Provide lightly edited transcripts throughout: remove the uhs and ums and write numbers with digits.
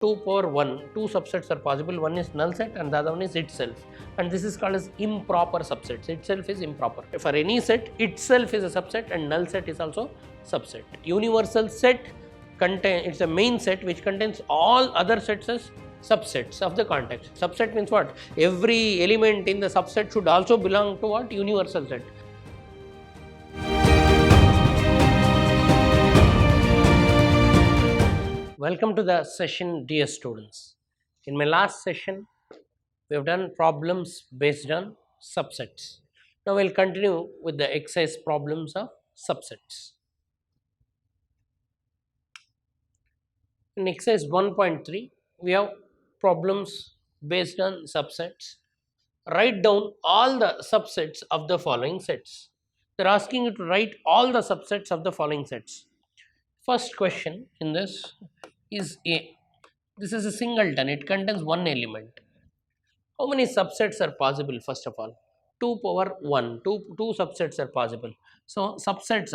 2 power 1, two subsets are possible, one is null set and the other one is itself, and this is called as improper subsets. Itself is improper. For any set, itself is a subset and null set is also subset. Universal set it's a main set which contains all other sets as subsets of the context. Subset means what? Every element in the subset should also belong to what? Universal set. Welcome to the session, dear students. In my last session, we have done problems based on subsets. Now we'll continue with the exercise problems of subsets. In exercise 1.3, we have problems based on subsets. Write down all the subsets of the following sets. They're asking you to write all the subsets of the following sets. First question in this is A. This is a singleton, it contains one element. How many subsets are possible? First of all, 2 power 1, two subsets are possible. So subsets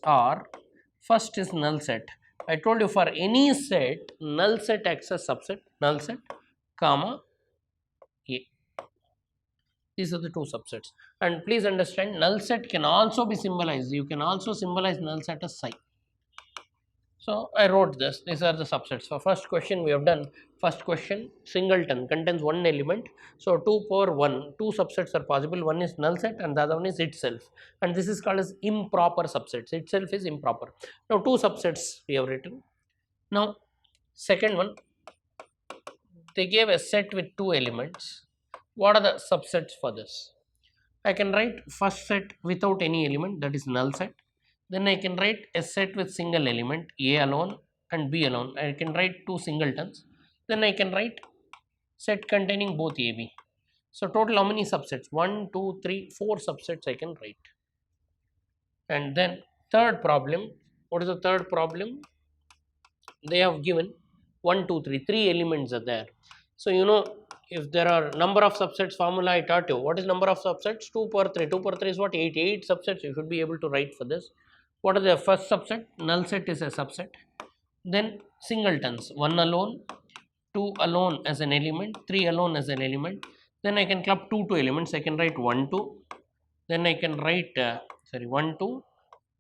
are first is null set. I told you for any set, null set acts as subset, null set, comma A. These are the two subsets. And please understand, null set can also be symbolized. You can also symbolize null set as psi. So I wrote this. These are the subsets. For first question we have done. First question, singleton contains one element. So 2 power 1, two subsets are possible. One is null set and the other one is itself. And this is called as improper subsets. Itself is improper. Now two subsets we have written. Now second one, they gave a set with two elements. What are the subsets for this? I can write first set without any element, that is null set. Then I can write a set with single element A alone and B alone. I can write two singletons. Then I can write set containing both A, B. So total how many subsets? 1, 2, 3, 4 subsets I can write. And then third problem. What is the third problem? They have given 1, 2, 3. 3 elements are there. So you know, if there are number of subsets formula I taught you. What is number of subsets? 2 power 3. 2 power 3 is what? 8. 8 subsets you should be able to write for this. What is the first subset? Null set is a subset. Then singletons, 1 alone, 2 alone as an element, 3 alone as an element. Then I can club 2 elements. I can write 1 2. Then I can write 1 2,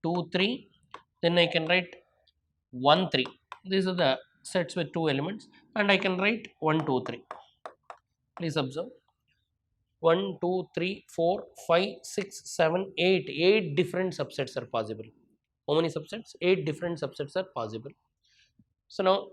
2 3. Then I can write 1 3. These are the sets with 2 elements, and I can write 1 2 3. Please observe. 1 2 3 4 5 6 7 8. 8 different subsets are possible. How many subsets? 8 different subsets are possible. So now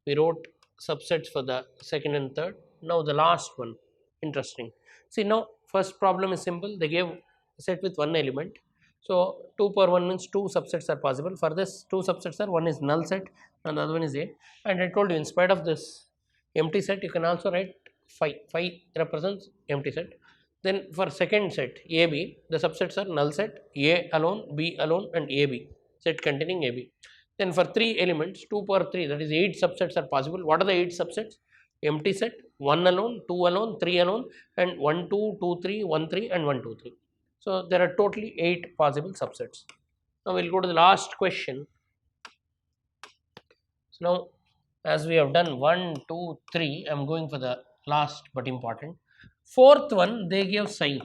we wrote subsets for the second and third. Now the last one, interesting. See, now first problem is simple. They gave a set with one element. So 2 power 1 means 2 subsets are possible. For this, 2 subsets are, one is null set and the other one is A. And I told you, in spite of this empty set, you can also write phi. Phi represents empty set. Then for second set, AB, the subsets are null set, A alone, B alone and AB, set containing AB. Then for 3 elements, 2 power 3, that is 8 subsets are possible. What are the 8 subsets? Empty set, 1 alone, 2 alone, 3 alone and 1 2, 2 3, 1 3 and 1 2 3. So there are totally 8 possible subsets. Now we will go to the last question. So now as we have done 1, 2, 3, I am going for the last but important. Fourth one, they give psi.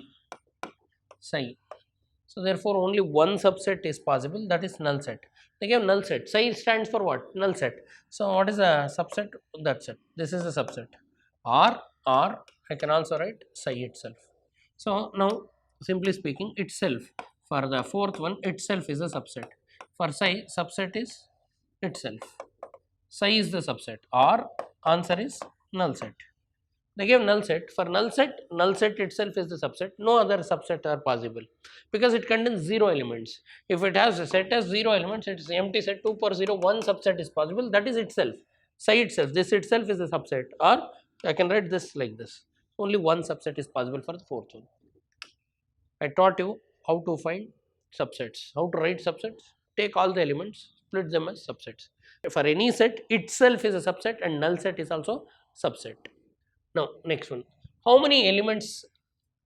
So therefore only one subset is possible, that is null set. They give null set. Psi stands for what? Null set. So what is a subset? That set. This is a subset. Or I can also write psi itself. So now simply speaking, itself, for the fourth one, itself is a subset. For psi, subset is itself. Psi is the subset. Or answer is null set. They give null set. For null set itself is the subset. No other subset are possible because it contains 0 elements. If it has a set as 0 elements, it is empty set. 2 power 0, one subset is possible, that is itself. Psi itself, this itself is a subset. Or I can write this like this. Only one subset is possible for the fourth one. I taught you how to find subsets, how to write subsets. Take all the elements, split them as subsets. For any set, itself is a subset and null set is also subset. Now next one, how many elements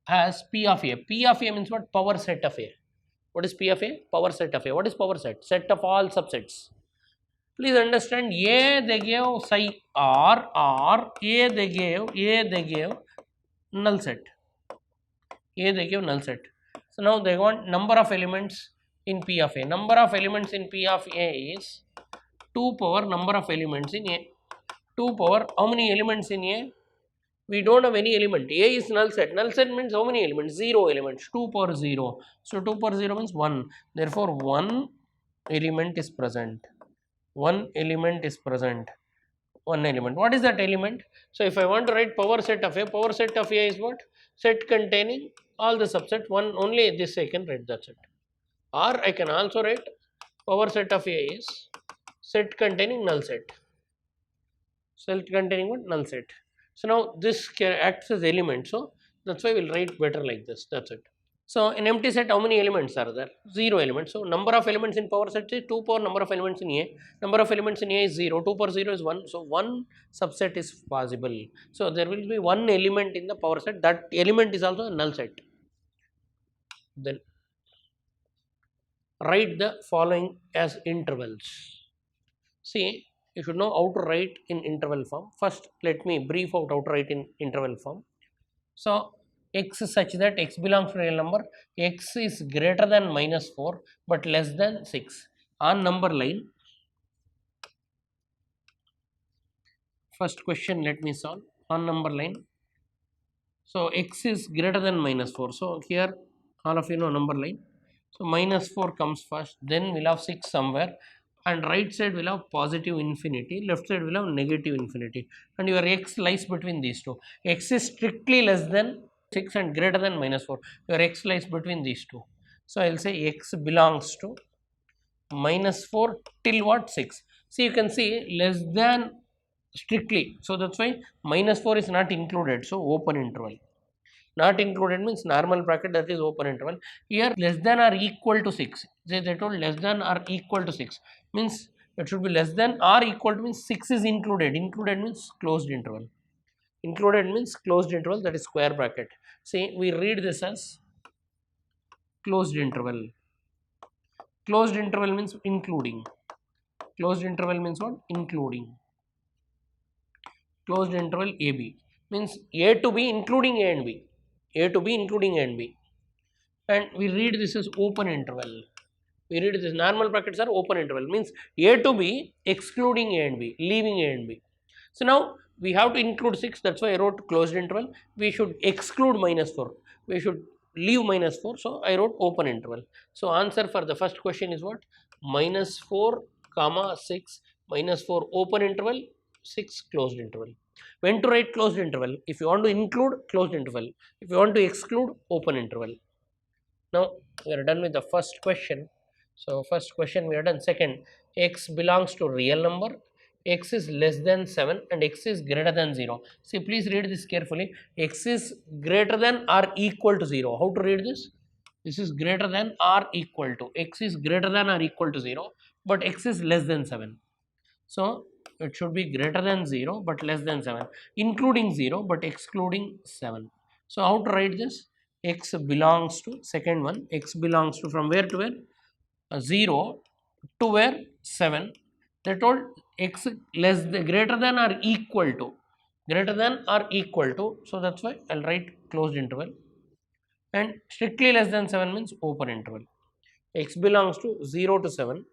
has P of A? P of A means what? Power set of A. What is P of A? Power set of A. What is power set? Set of all subsets. Please understand, A they gave psi R, or A they gave null set. A they give null set. So now they want number of elements in P of A. Number of elements in P of A is 2 power number of elements in A. 2 power, how many elements in A? We don't have any element. A is null set. Null set means how many elements? 0 elements. 2 power 0. So 2 power 0 means 1. Therefore 1 element is present. 1 element is present. 1 element. What is that element? So if I want to write power set of A, power set of A is what? Set containing all the subset. One only this I can write, that's it. Or I can also write power set of A is set containing null set. Set containing what? Null set. So now this acts as element. So that's why we'll write better like this. That's it. So in empty set, how many elements are there? 0 elements. So number of elements in power set is 2 power number of elements in A. Number of elements in A is 0. 2 power 0 is 1. So one subset is possible. So there will be one element in the power set. That element is also a null set. Then write the following as intervals. See, you should know how to write in interval form. First, let me brief out how to write in interval form. So x such that x belongs to real number, x is greater than minus 4 but less than 6. On number line, first question let me solve on number line. So x is greater than minus 4. So here all of you know number line. So minus 4 comes first, then we'll have 6 somewhere, and right side will have positive infinity, left side will have negative infinity, and your x lies between these two. X is strictly less than 6 and greater than minus 4. Your x lies between these two. So I will say x belongs to minus 4 till what? 6. See, you can see less than strictly. So that's why minus 4 is not included. So open interval. Not included means normal bracket, that is open interval. Here less than or equal to 6. They told less than or equal to 6. Means it should be less than or equal to means 6 is included. Included means closed interval. Included means closed interval, that is square bracket. See, we read this as closed interval. Closed interval means including. Closed interval means what? Including. Closed interval AB means A to B including A and B. A to B including A and B. And we read this as open interval. We read this, normal brackets are open interval, means A to B excluding A and B, leaving A and B. So now we have to include 6, that's why I wrote closed interval. We should exclude minus 4. We should leave minus 4, so I wrote open interval. So answer for the first question is what? Minus 4 comma 6, minus 4 open interval, 6 closed interval. When to write closed interval? If you want to include, closed interval. If you want to exclude, open interval. Now we are done with the first question. So first question we are done. Second, x belongs to real number, x is less than 7 and x is greater than 0. See, please read this carefully. X is greater than or equal to 0. How to read this? This is greater than or equal to. X is greater than or equal to 0, but x is less than 7. So it should be greater than 0 but less than 7, including 0 but excluding 7. So how to write this? X belongs to, second one, x belongs to from where to where? 0 to where? 7. They told x less than, greater than or equal to, greater than or equal to. So that's why I'll write closed interval. And strictly less than 7 means open interval. X belongs to 0 to 7,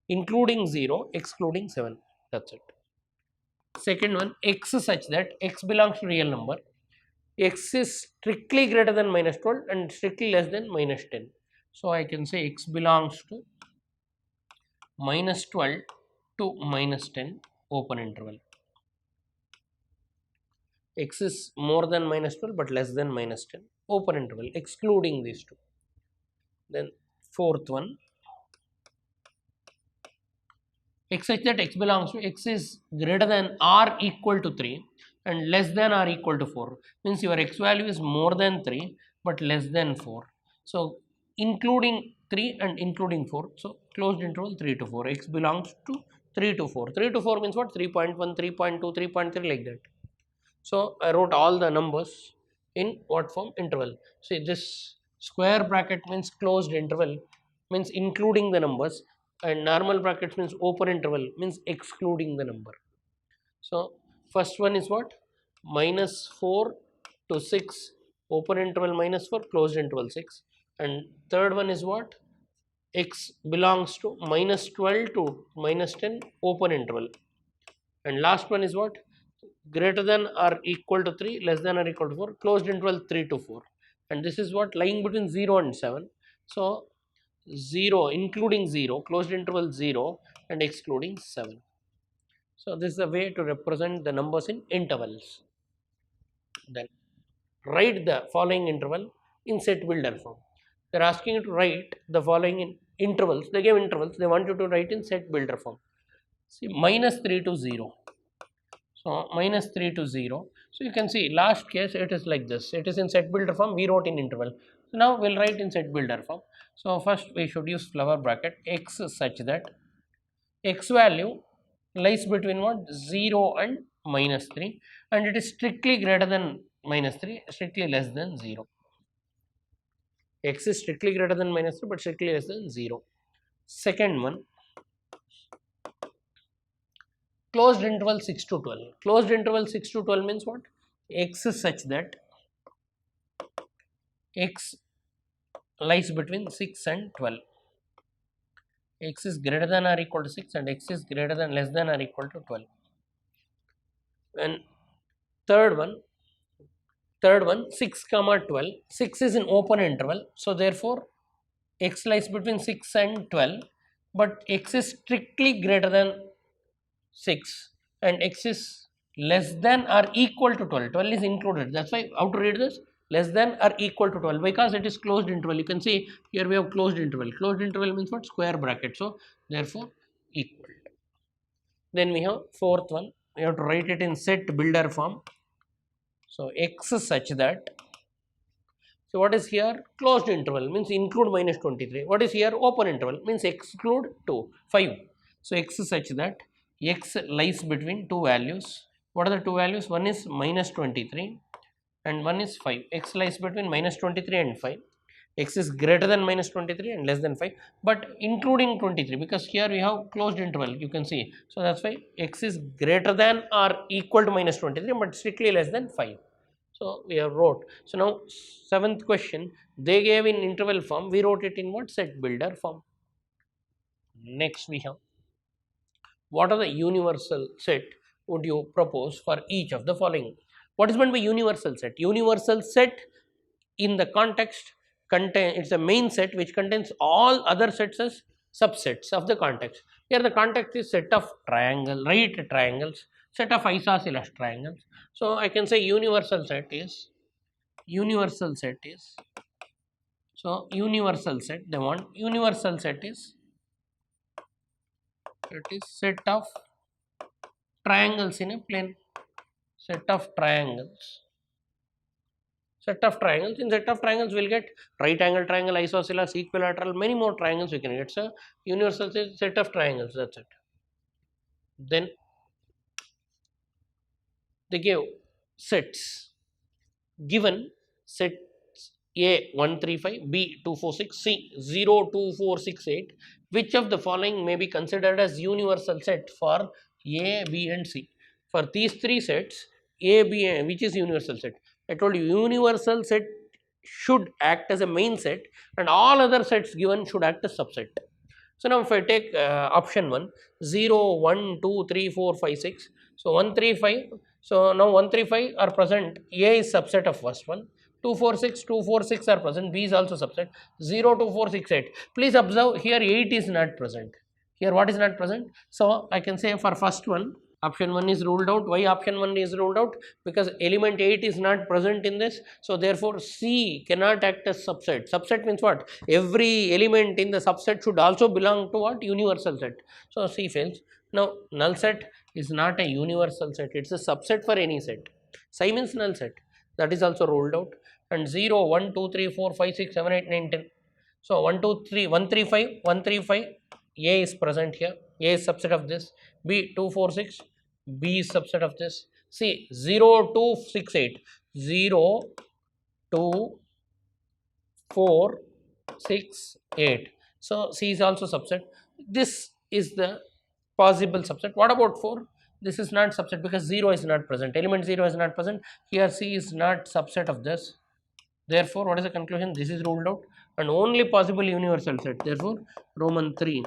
including 0, excluding 7. That's it. Second one, x such that x belongs to real number, x is strictly greater than minus 12 and strictly less than minus 10. So I can say x belongs to minus 12 to minus 10, open interval. X is more than minus 12 but less than minus 10, open interval, excluding these two. Then fourth one, x such that x belongs to, x is greater than or equal to 3 and less than or equal to 4, means your x value is more than 3 but less than 4. So including 3 and including 4, so closed interval 3 to 4, x belongs to 3 to 4. 3 to 4 means what? 3.1, 3.2, 3.3 like that. So I wrote all the numbers in what form? Interval. See, this square bracket means closed interval, means including the numbers. and normal brackets means open interval, means excluding the number. So first one is what? Minus 4 to 6 open interval minus 4 closed interval 6, and third one is what? X belongs to minus 12 to minus 10 open interval, and last one is what? Greater than or equal to 3, less than or equal to 4, closed interval 3 to 4, and this is what? Lying between 0 and 7. So 0 including 0, closed interval 0 and excluding 7. So this is a way to represent the numbers in intervals. Then write the following interval in set builder form. They are asking you to write the following in intervals. They gave intervals, they want you to write in set builder form. See, minus 3 to 0. So minus 3 to 0. So you can see last case it is like this. It is in set builder form, we wrote in interval. So now we'll write in set builder form. So first we should use flower bracket x such that x value lies between what? 0 and minus 3, and it is strictly greater than minus 3, strictly less than 0. X is strictly greater than minus 3 but strictly less than 0. Second one, closed interval 6 to 12. Closed interval 6 to 12 means what? X is such that x lies between 6 and 12. X is greater than or equal to 6 and x is greater than less than or equal to 12. And third one 6 comma 12. 6 is an open interval, so therefore x lies between 6 and 12, but x is strictly greater than 6 and x is less than or equal to 12. 12 is included. That's why how to read this? Less than or equal to 12, because it is closed interval. You can see here we have closed interval. Closed interval means what? Square bracket. So therefore equal. Then we have fourth one. We have to write it in set builder form. So x is such that, so what is here? Closed interval means include minus 23. What is here? Open interval means exclude 2, 5. So x is such that x lies between two values. What are the two values? One is minus 23 and one is 5. X lies between minus 23 and 5. X is greater than minus 23 and less than 5, but including 23, because here we have closed interval, you can see. So that's why x is greater than or equal to minus 23 but strictly less than 5. So we have wrote. So now seventh question, they gave in interval form, we wrote it in what? Set builder form. Next we have, what are the universal set would you propose for each of the following? What is meant by universal set? Universal set in the context it's a main set which contains all other sets as subsets of the context. Here the context is set of triangle, right triangles, set of isosceles triangles. So I can say universal set is so universal set, they want universal set is set of triangles in a plane. Set of triangles. In set of triangles we'll get right angle triangle, isosceles, equilateral, many more triangles we can get. So universal set of triangles, that's it. Then they gave sets, given set A 135, B 246, C 02468, which of the following may be considered as universal set for A, B and C? For these three sets, A, B and which is universal set? I told you universal set should act as a main set and all other sets given should act as subset. So now if I take option 1, 0, 1, 2, 3, 4, 5, 6. So 135, so now 135 are present, A is subset of first one. 246 are present, B is also subset. 02468. Please observe here 8 is not present. Here what is not present? So I can say for first one, option 1 is ruled out. Why option 1 is ruled out? Because element 8 is not present in this. So therefore C cannot act as subset. Subset means what? Every element in the subset should also belong to what? Universal set. So C fails. Now null set is not a universal set. It's a subset for any set. Psi means null set. That is also ruled out. And 0, 1, 2, 3, 4, 5, 6, 7, 8, 9, 10. So 1, 2, 3, 135, A is present here. A is subset of this. B 246, B is subset of this. C 0268, 0248. So C is also subset. This is the possible subset. What about 4? This is not subset because 0 is not present. Element 0 is not present. Here C is not subset of this. Therefore, what is the conclusion? This is ruled out, and only possible universal set. Therefore, Roman 3,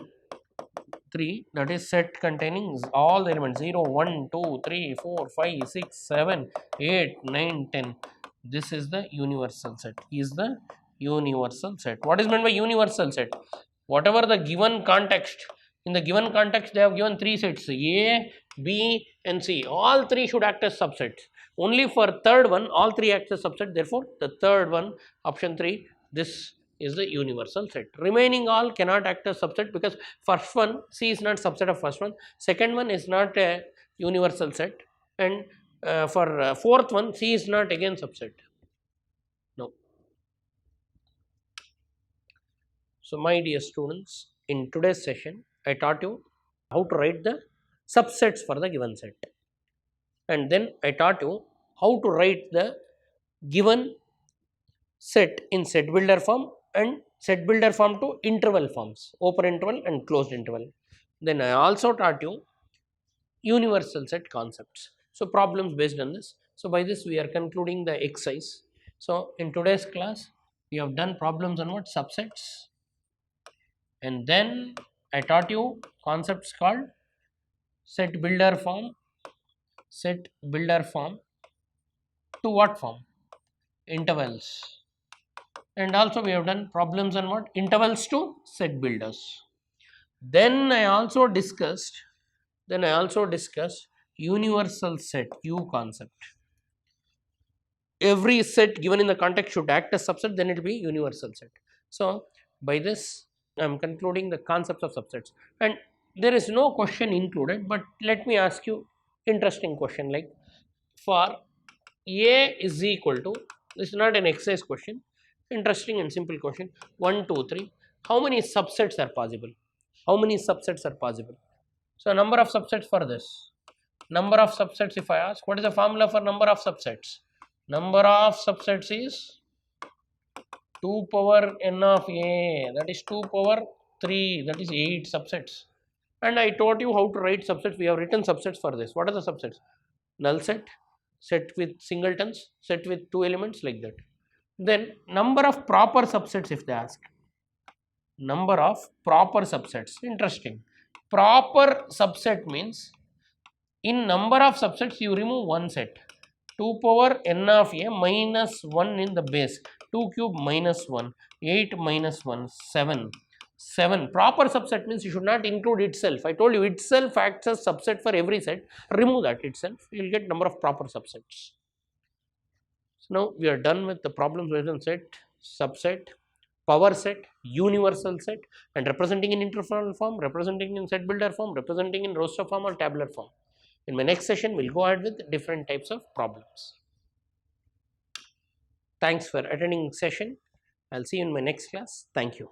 that is set containing all the elements 0, 1, 2, 3, 4, 5, 6, 7, 8, 9, 10. This is the universal set. Is the universal set. What is meant by universal set? Whatever the given context, in the given context they have given 3 sets A, B and C. All 3 should act as subsets. Only for third one all 3 act as subset. Therefore, the third one, option 3, this is the universal set. Remaining all cannot act as subset because first one C is not subset of first one, second one is not a universal set, and for fourth one C is not again subset. No. So, my dear students, in today's session I taught you how to write the subsets for the given set, and then I taught you how to write the given set in set builder form and set builder form to interval forms, open interval and closed interval. Then I also taught you universal set concepts. So, problems based on this. So, by this we are concluding the exercise. So, in today's class we have done problems on what? Subsets, and then I taught you concepts called set builder form to what form? Intervals. And also we have done problems on what? Intervals to set builders. Then I also discussed universal set, U concept. Every set given in the context should act as subset, then it will be universal set. So, by this I am concluding the concepts of subsets, and there is no question included, but let me ask you interesting question, like for A is equal to, this is not an exercise question, interesting and simple question, 1, 2, 3, how many subsets are possible? How many subsets are possible? So, number of subsets for this, number of subsets, if I ask, what is the formula for number of subsets? Number of subsets is 2 power n of A, that is 2 power 3, that is 8 subsets. And I taught you how to write subsets. We have written subsets for this. What are the subsets? Null set, set with singletons, set with 2 elements, like that. Then number of proper subsets, if they ask, number of proper subsets. Interesting. Proper subset means in number of subsets you remove one set. 2 power n of A minus 1 in the base, 2 cube minus 1, 8 minus 1, 7. 7. Proper subset means you should not include itself. I told you itself acts as subset for every set. Remove that itself, you will get number of proper subsets. So, now we are done with the problems based on set, subset, power set, universal set, and representing in interval form, representing in set builder form, representing in roster form or tabular form. In my next session, we will go ahead with different types of problems. Thanks for attending session. I will see you in my next class. Thank you.